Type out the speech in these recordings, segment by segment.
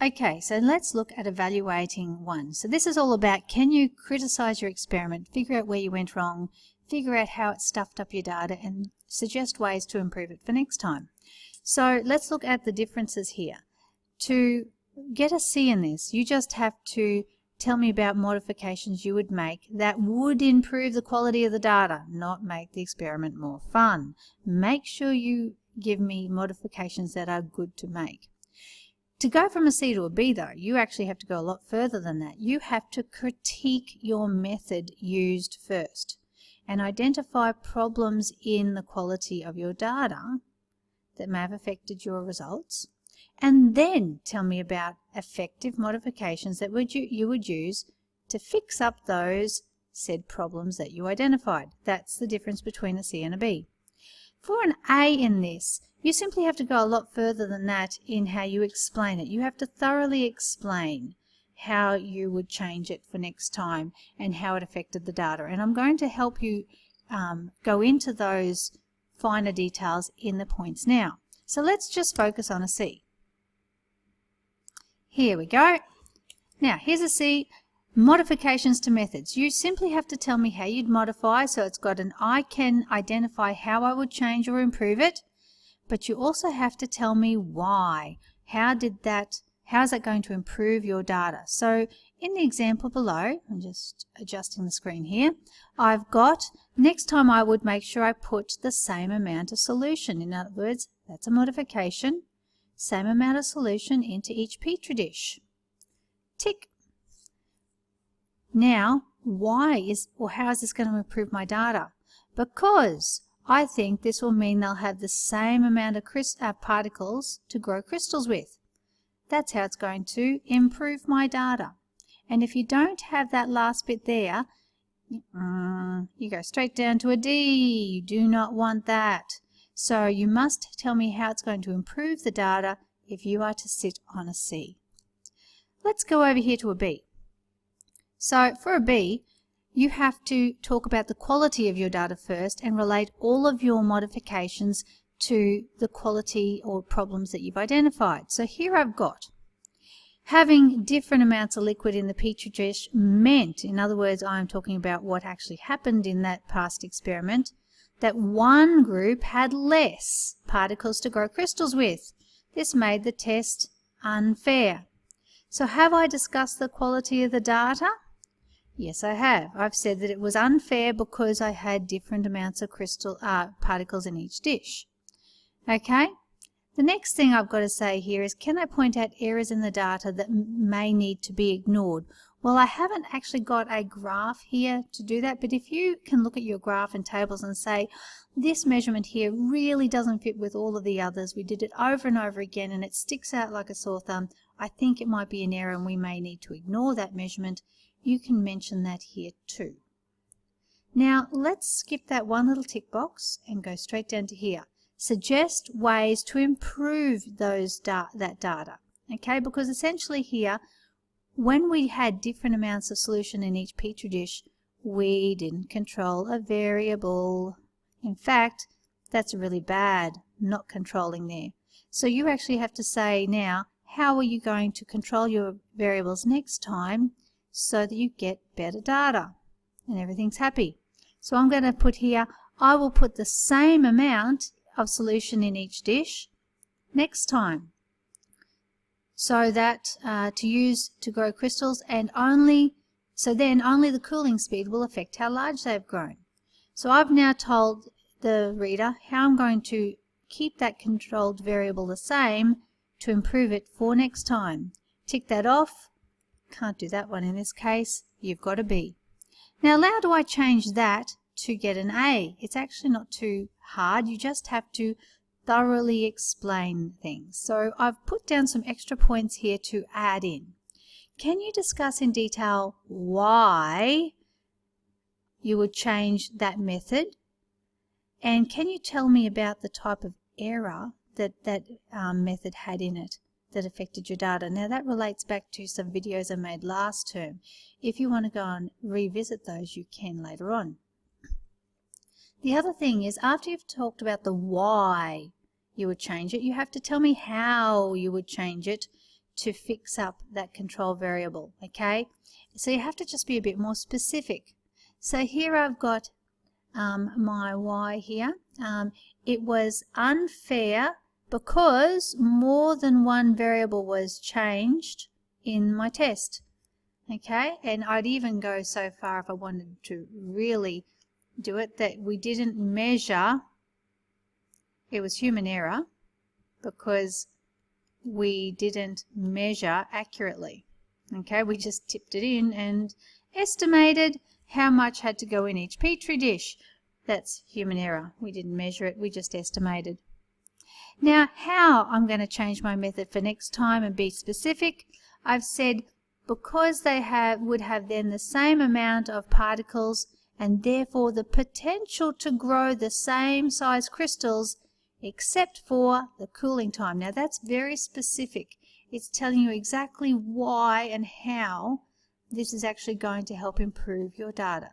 Okay, so let's look at evaluating 1. So this is all about, can you criticize your experiment, figure out where you went wrong, figure out how it stuffed up your data, and suggest ways to improve it for next time. So let's look at the differences here. To get a C in this, you just have to tell me about modifications you would make that would improve the quality of the data, not make the experiment more fun. Make sure you give me modifications that are good to make. To go from a C to a B, though, you actually have to go a lot further than that. You have to critique your method used first and identify problems in the quality of your data that may have affected your results, and then tell me about effective modifications that you would use to fix up those said problems that you identified. That's the difference between a C and a B. For an A in this, you simply have to go a lot further than that in how you explain it. You have to thoroughly explain how you would change it for next time and how it affected the data. And I'm going to help you go into those finer details in the points now. So let's just focus on a C. Here we go. Now here's a C. Modifications to methods. You simply have to tell me how you'd modify, so it's got an I can identify how I would change or improve it, but you also have to tell me why. How is that going to improve your data? So in the example below, I'm just adjusting the screen here, I've got, next time I would make sure I put the same amount of solution. In other words, that's a modification. Same amount of solution into each petri dish. Tick. Now, how is this going to improve my data? Because I think this will mean they'll have the same amount of particles to grow crystals with. That's how it's going to improve my data. And if you don't have that last bit there, you go straight down to a D. You do not want that. So you must tell me how it's going to improve the data if you are to sit on a C. Let's go over here to a B. So for a B, you have to talk about the quality of your data first and relate all of your modifications to the quality or problems that you've identified. So here I've got having different amounts of liquid in the petri dish meant, in other words, I'm talking about what actually happened in that past experiment, that one group had less particles to grow crystals with. This made the test unfair. So have I discussed the quality of the data? Yes, I have. I've said that it was unfair because I had different amounts of particles in each dish. Okay? The next thing I've got to say here is, can I point out errors in the data that may need to be ignored? Well, I haven't actually got a graph here to do that, but if you can look at your graph and tables and say, this measurement here really doesn't fit with all of the others, we did it over and over again and it sticks out like a sore thumb, I think it might be an error and we may need to ignore that measurement. You can mention that here too. Now let's skip that one little tick box and go straight down to here. Suggest ways to improve that data. Okay, because essentially here, when we had different amounts of solution in each petri dish, we didn't control a variable. In fact, that's really bad, not controlling there. So you actually have to say now, how are you going to control your variables next time so that you get better data and everything's happy? So I'm going to put here, I will put the same amount of solution in each dish next time, so that to use to grow crystals, and then only the cooling speed will affect how large they've grown. So I've now told the reader how I'm going to keep that controlled variable the same to improve it for next time. Tick that off. Can't do that one in this case. You've got a B. Now how do I change that to get an A? It's actually not too hard. You just have to thoroughly explain things. So I've put down some extra points here to add in. Can you discuss in detail why you would change that method? And can you tell me about the type of error that method had in it that affected your data? Now that relates back to some videos I made last term. If you want to go and revisit those, you can later on. The other thing is, after you've talked about the why you would change it, you have to tell me how you would change it to fix up that control variable, okay? So you have to just be a bit more specific. So here I've got my y here. It was unfair because more than one variable was changed in my test. Okay, and I'd even go so far if I wanted to really do it that we didn't measure, it was human error because we didn't measure accurately. Okay, we just tipped it in and estimated how much had to go in each petri dish. That's human error. We didn't measure it, we just estimated. Now, how I'm going to change my method for next time and be specific, I've said because they would have then the same amount of particles and therefore the potential to grow the same size crystals except for the cooling time. Now that's very specific. It's telling you exactly why and how this is actually going to help improve your data.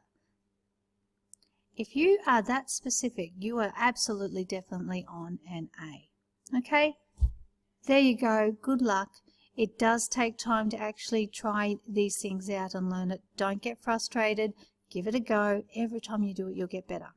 If you are that specific, you are absolutely definitely on an A. Okay, there you go. Good luck. It does take time to actually try these things out and learn it. Don't get frustrated. Give it a go. Every time you do it, you'll get better.